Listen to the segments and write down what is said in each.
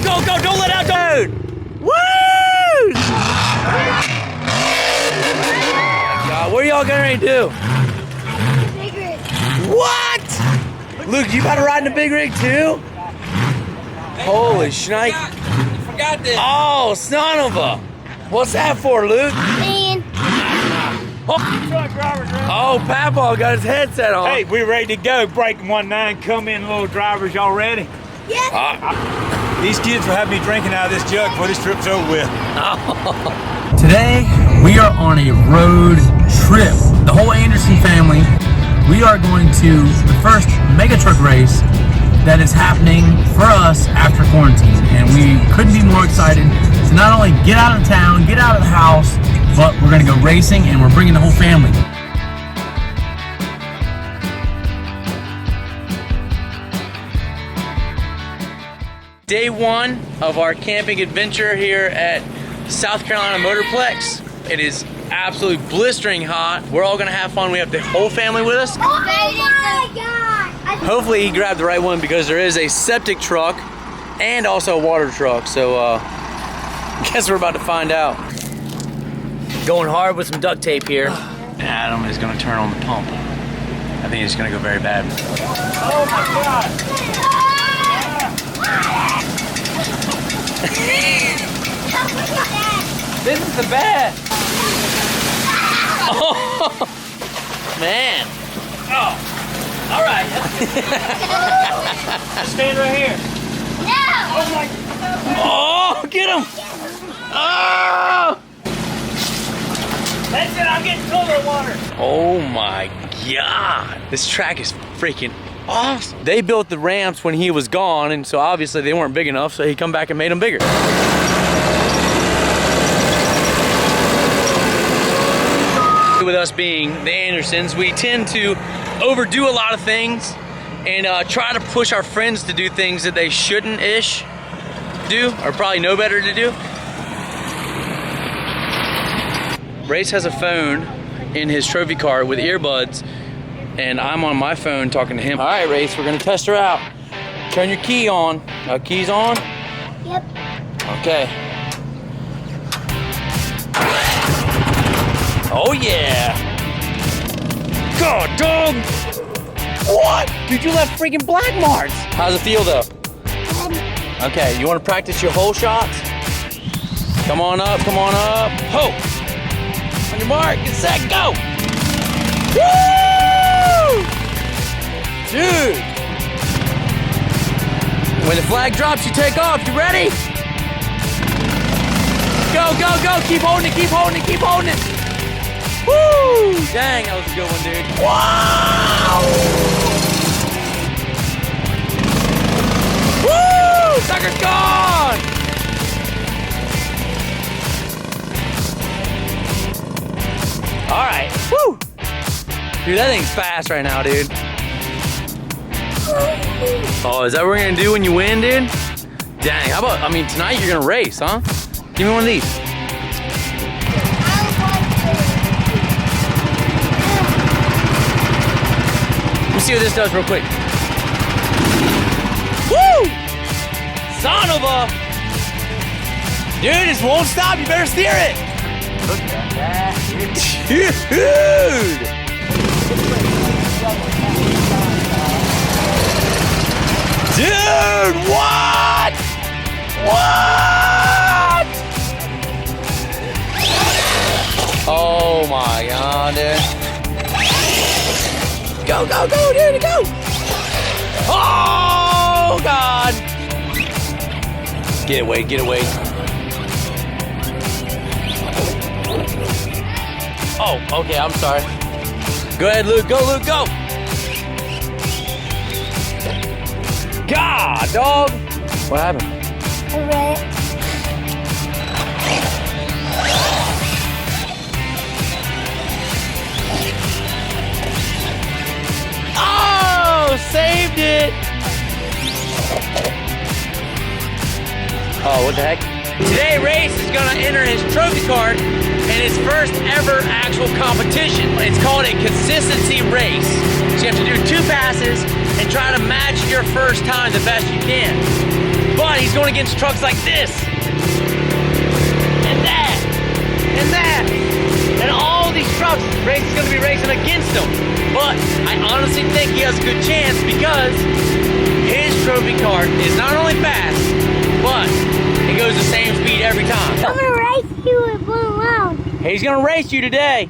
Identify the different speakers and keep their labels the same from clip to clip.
Speaker 1: Go, go, go, don't let out, dude! Woo! God, what are y'all getting ready to do?
Speaker 2: Big rig.
Speaker 1: What? Luke, you about to ride in the big rig too? Holy shnikes.
Speaker 3: Forgot this.
Speaker 1: Oh, son of a. What's that for, Luke?
Speaker 2: Man.
Speaker 1: Oh, Papa got his headset on.
Speaker 3: Hey, we ready to go. Breaking 1-9. Come in, little drivers. Y'all ready?
Speaker 2: Yeah.
Speaker 3: These kids will have me drinking out of this jug before this trip's over with.
Speaker 4: Today, we are on a road trip. The whole Anderson family, we are going to the first mega truck race that is happening for us after quarantine. And we couldn't be more excited to not only get out of town, get out of the house, but we're gonna go racing and we're bringing the whole family.
Speaker 1: Day one of our camping adventure here at South Carolina Motorplex. It is absolutely blistering hot. We're all gonna have fun. We have the whole family with us.
Speaker 2: Oh my God.
Speaker 1: Hopefully he grabbed the right one because there is a septic truck and also a water truck. So I guess we're about to find out. Going hard with some duct tape here. Adam is gonna turn on the pump. I think it's gonna go very bad.
Speaker 3: Oh my God.
Speaker 1: This is the best. Oh, man.
Speaker 3: Oh, all right. Stand right here.
Speaker 2: No.
Speaker 3: Oh my.
Speaker 1: Oh, get him. Oh.
Speaker 3: That's it. I'm getting colder water.
Speaker 1: Oh my God. This track is freaking awesome. They built the ramps when he was gone, and so obviously they weren't big enough, so he come back and made them bigger. With us being the Andersons, we tend to overdo a lot of things and try to push our friends to do things that they shouldn't-ish do, or probably know better to do. Race has a phone in his trophy car with earbuds, and I'm on my phone talking to him. All right, Race, we're gonna test her out. Turn your key on. Keys on?
Speaker 2: Yep.
Speaker 1: Okay. Oh yeah! God, dog! What? Dude, you left freaking black marks! How's it feel though? Okay, you wanna practice your hole shots? Come on up, come on up. Ho! On your mark, get set, go! Woo! Dude! When the flag drops, you take off. You ready? Go, go, go! Keep holding it, keep holding it, keep holding it! Woo! Dang, that was a good one, dude. Wow! Woo! Sucker's gone! All right. Woo! Dude, that thing's fast right now, dude. Oh, is that what we're gonna do when you win, dude? Dang, how about, I mean, tonight you're gonna race, huh? Give me one of these. Let's see what this does real quick. Woo! Son of a... Dude, this won't stop. You better steer it. Look at that. Dude! Dude, what? What? Oh my God, dude. Go, go, go, dude, go! Oh, God! Get away, get away. Oh, okay, I'm sorry. Go ahead, Luke, go, go! God, dog! What happened?
Speaker 2: Alright.
Speaker 1: Oh, saved it! Oh, what the heck? Today, Race is gonna enter his trophy card in his first ever actual competition. It's called a consistency race. So you have to do 2 passes and try to match your first time the best you can. But he's going against trucks like this. And that. And that. And all these trucks, he's going to be racing against them. But I honestly think he has a good chance because his trophy car is not only fast, but it goes the same speed every time.
Speaker 2: I'm gonna race you with one loud.
Speaker 1: He's going to race you today.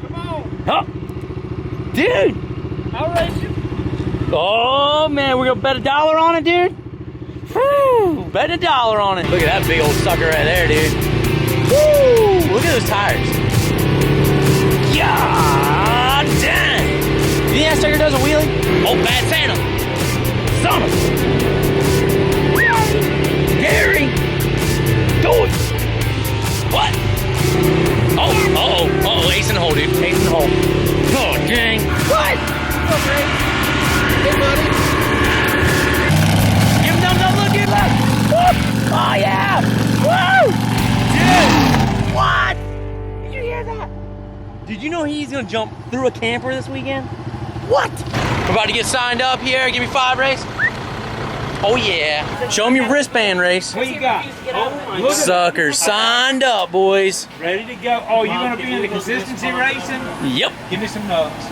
Speaker 3: Come on.
Speaker 1: Oh. Dude.
Speaker 3: I'll race you.
Speaker 1: Oh, man, we're going to bet $1 on it, dude? Whew, bet $1 on it. Look at that big old sucker right there, dude. Woo! Look at those tires. God dang! You think that sucker does a wheelie? Oh, bad Santa! Son of Gary! Do it! What? Oh, uh-oh, ace in the hole, dude. Ace in the hole. Oh, dang. What? Okay. Hey, buddy. Give him thumbs up, look, dude, look! Woo! Oh, yeah! Woo! Dude! What? Did you hear that? Did you know he's gonna jump through a camper this weekend? What? We're about to get signed up here. Give me 5 race. Oh yeah. Show him your wristband race.
Speaker 3: What you got? Oh, look at
Speaker 1: Suckers signed up, boys.
Speaker 3: ready to go. Oh, you gonna be in the consistency racing?
Speaker 1: Yep.
Speaker 3: Give me some nuts.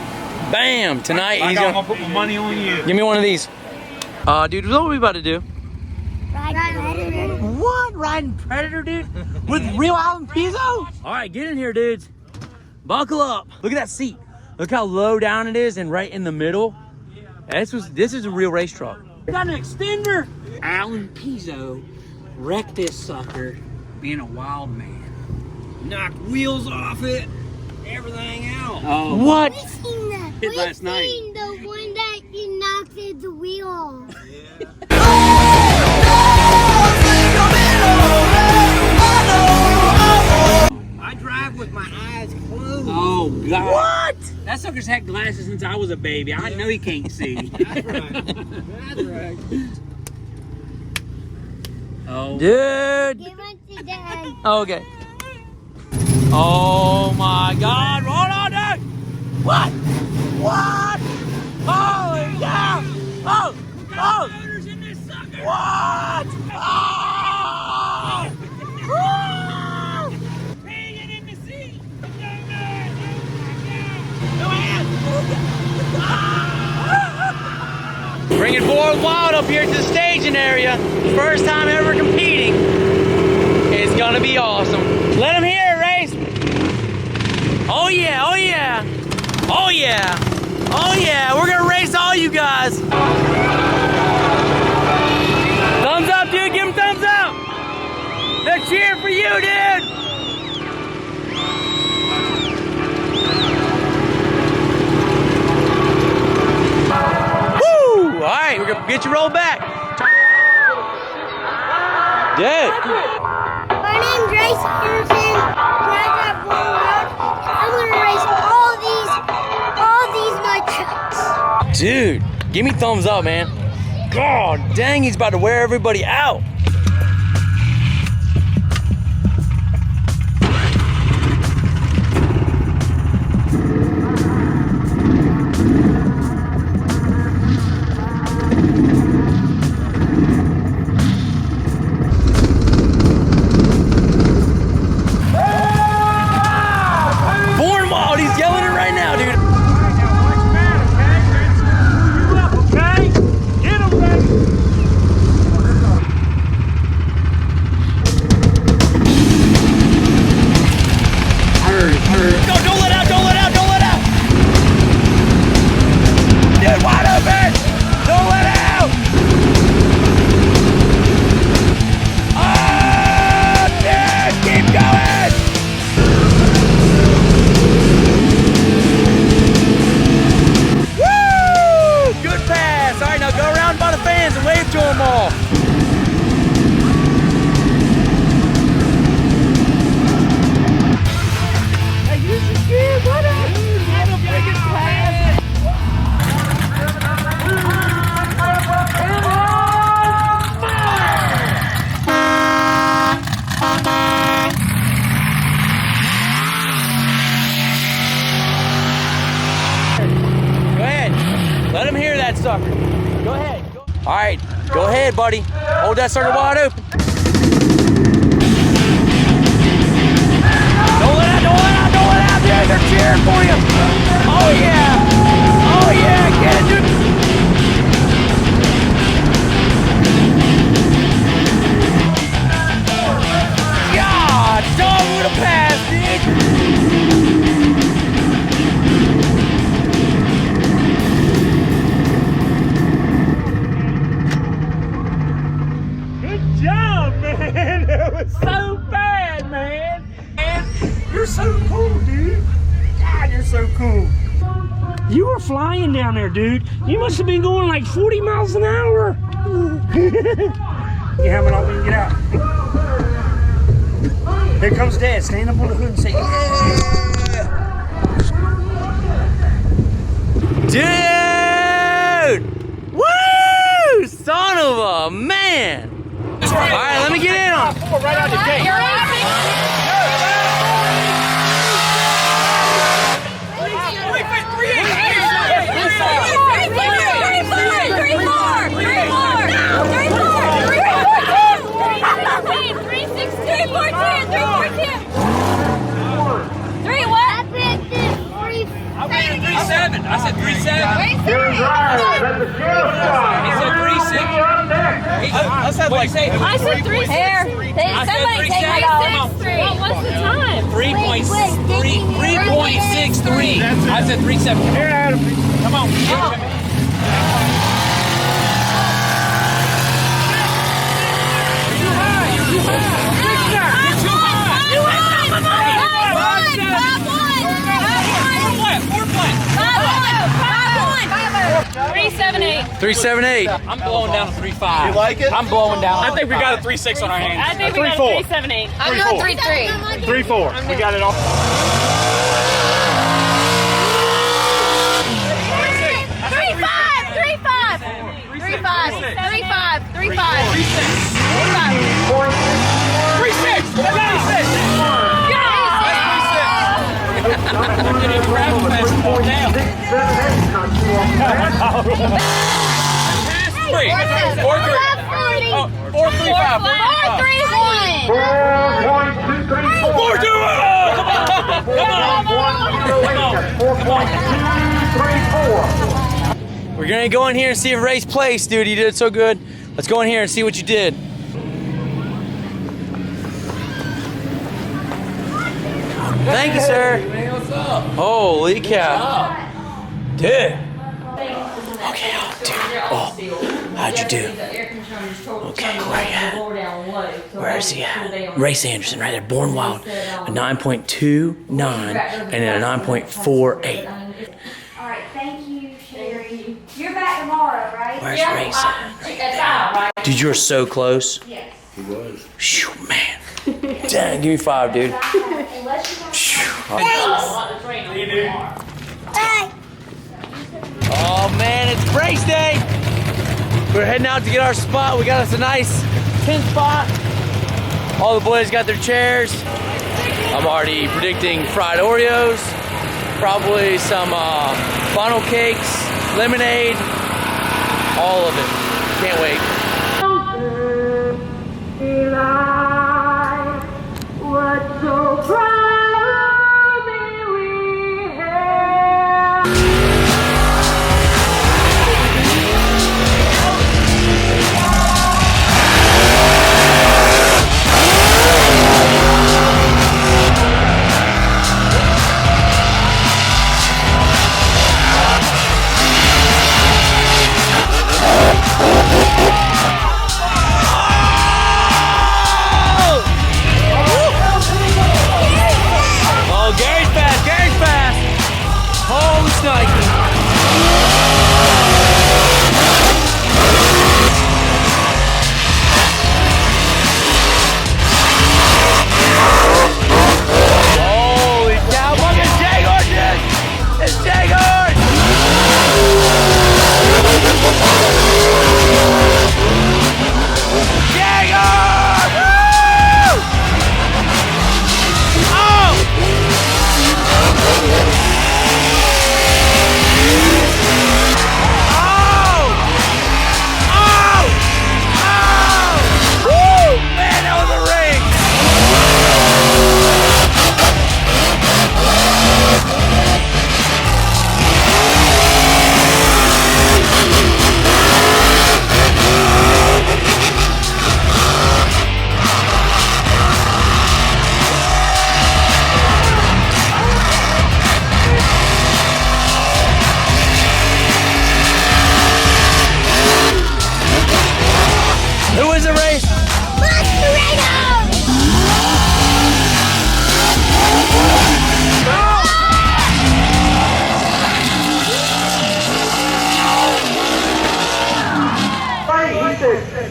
Speaker 1: Bam. Tonight
Speaker 3: I'm
Speaker 1: he's
Speaker 3: gonna
Speaker 1: gonna
Speaker 3: put my money on you.
Speaker 1: give me one of these. Dude, what are we about to do?
Speaker 2: Ride Predator.
Speaker 1: What? Riding Predator, dude? With real Allen Pizzo? All right, get in here, dudes. Buckle up. Look at that seat. Look how low down it is and right in the middle. This is a real race truck.
Speaker 5: Got an extender. Alan Pizzo wrecked this sucker being a wild man. Knocked wheels off it, everything out. Oh,
Speaker 1: What?
Speaker 2: We seen that.
Speaker 5: Hit
Speaker 2: We
Speaker 5: last night.
Speaker 2: seen the one that you knocked at the wheel.
Speaker 5: I drive with my eyes closed. Oh, God.
Speaker 1: What?
Speaker 5: That sucker's had glasses since I was a baby. I know he can't see. That's right. That's right. Oh.
Speaker 1: Dude.
Speaker 2: Give it to Dad.
Speaker 1: Okay. Oh my God. Hold on, dude. What? What? Oh, yeah. Oh. Oh.
Speaker 5: Motors in this sucker.
Speaker 1: What? Oh. Woo!
Speaker 5: Hanging in the seat.
Speaker 1: Bringing Board Wild up here to the staging area. First time ever competing. It's gonna be awesome. Let him hear it, race. Oh yeah, oh yeah. Oh yeah. Oh yeah, we're gonna race all you guys. Thumbs up, dude, give him thumbs up. They're cheering for you, dude. All right, we're gonna get you rolled back. Dude.
Speaker 2: My name's Grace Anderson. And I drive Bull Road. I'm gonna race all these my trucks.
Speaker 1: Dude, give me thumbs up, man. God dang, he's about to wear everybody out. Born Wild, he's yelling it right now, dude. ahead, buddy. Hold that sucker wide open. Don't let out, don't let out, don't let out, dude. They're cheering for you. Oh, yeah. Oh, yeah. Get it, dude. God, dog with a pass, dude.
Speaker 3: Good job, man. That was so bad, man. Man, you're so cool, dude. God, you're so cool.
Speaker 5: You were flying down there, dude. You must have been going like 40 miles an hour.
Speaker 3: You have it off when you get out. Here comes Dad. Stand up on the hood and say,
Speaker 1: yeah! Dude! Woo! Son of a man! All right, let me get in on it.
Speaker 3: Right out the gate.
Speaker 5: I said 3-7.
Speaker 3: Here's Riley. That's the sheriff's spot.
Speaker 5: He said 3-6.
Speaker 3: I said like
Speaker 6: I said 3-6. Somebody take my 6-3. What was the time?
Speaker 5: 3.63. I said 3-7.
Speaker 3: Here, Adam.
Speaker 5: Come on. I'm blowing down to 3-5.
Speaker 3: You like it?
Speaker 5: I'm blowing down.
Speaker 3: I think we got a 3-6 on our hands.
Speaker 6: I think we got a 3-7-8. I'm going 3-3.
Speaker 3: 3-4. We got it all.
Speaker 1: 4.234. We're gonna go in here and see if Ray's placed, dude. You did so good. Let's go in here and see what you did. Thank you, sir.
Speaker 4: Man, what's up?
Speaker 1: Holy cow. Dude. Okay, oh, dude. Oh, how'd you do? Okay, where you at? Where is he at? Ray Sanderson, right there. Born Wild. A 9.29 and then a 9.48.
Speaker 2: All right, thank you, Sherry. You're back tomorrow, right?
Speaker 1: Where's Ray at? Dude, you were so close.
Speaker 2: Yes.
Speaker 4: He was.
Speaker 1: Phew, man. Dang, give me 5, dude.
Speaker 2: Bye.
Speaker 1: Oh man, it's race day! We're heading out to get our spot. We got us a nice 10 spot. All the boys got their chairs. I'm already predicting fried Oreos, probably some funnel cakes, lemonade, all of it. Can't wait.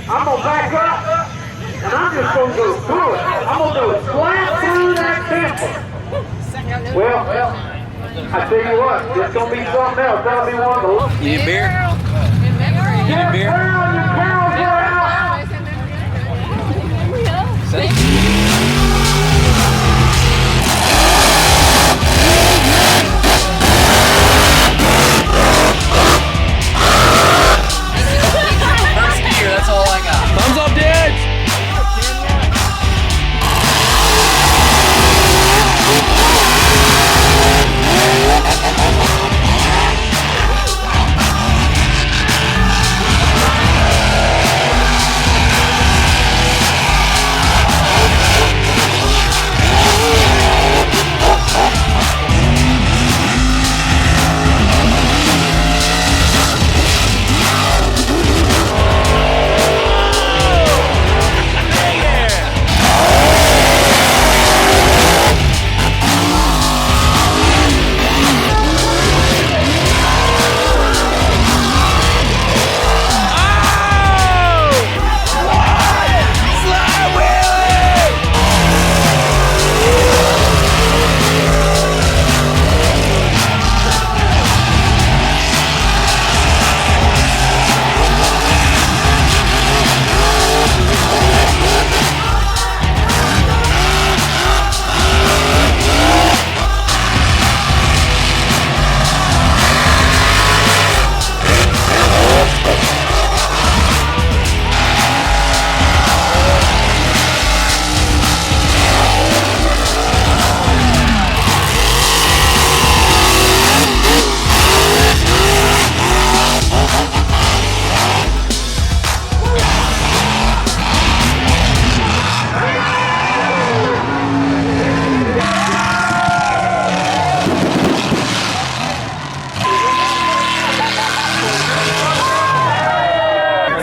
Speaker 3: I'm gonna back up, and I'm just gonna go through it. I'm gonna go flat through that temple. Well, I tell you what, it's gonna be something else. That'll be one of the.
Speaker 5: You need a beer? You need a beer?
Speaker 1: First gear, that's all I got. Thumbs up, dudes!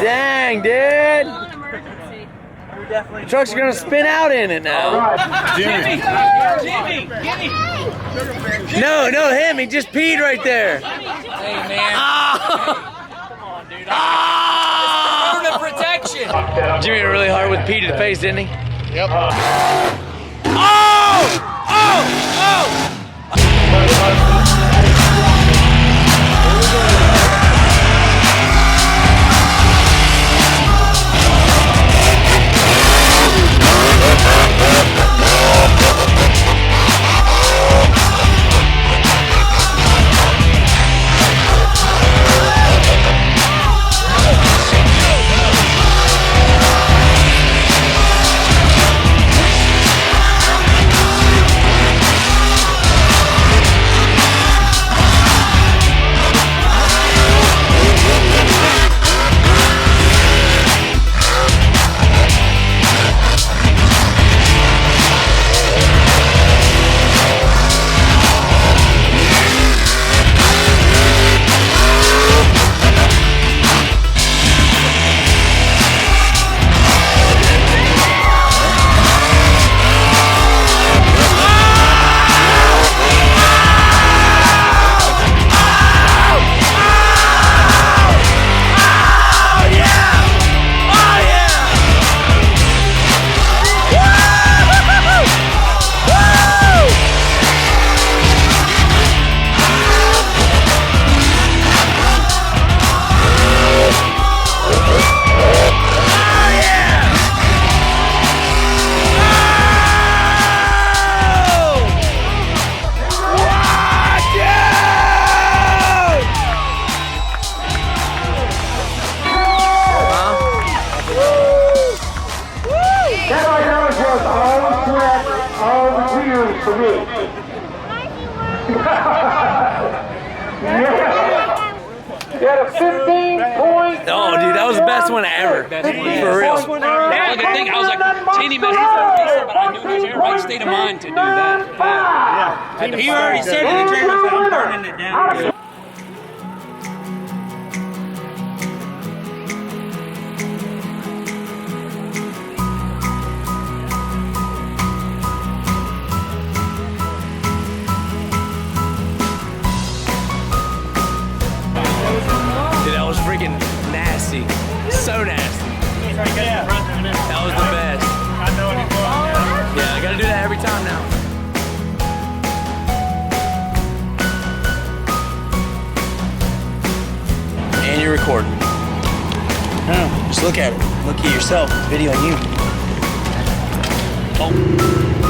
Speaker 1: Dang, dude! The trucks are gonna spin out in it now.
Speaker 5: Jimmy!
Speaker 1: No, him. He just peed right there.
Speaker 5: Hey, man.
Speaker 1: Come on, dude. Ah!
Speaker 5: Protection!
Speaker 1: Jimmy hit really hard with pee to the face, didn't he?
Speaker 7: Yep.
Speaker 1: Oh!
Speaker 3: For me. You had a 15-point.
Speaker 1: Oh, dude, that was the best one ever. For real.
Speaker 5: I could think, I was like, Taney man, he's a racer, but I knew he was in the right state of mind to do that. Yeah. He already said in the trailer, but I'm burning it down.
Speaker 1: Dude, that was freaking nasty. So nasty. Look at it. Look at yourself. It's videoing you. Oh.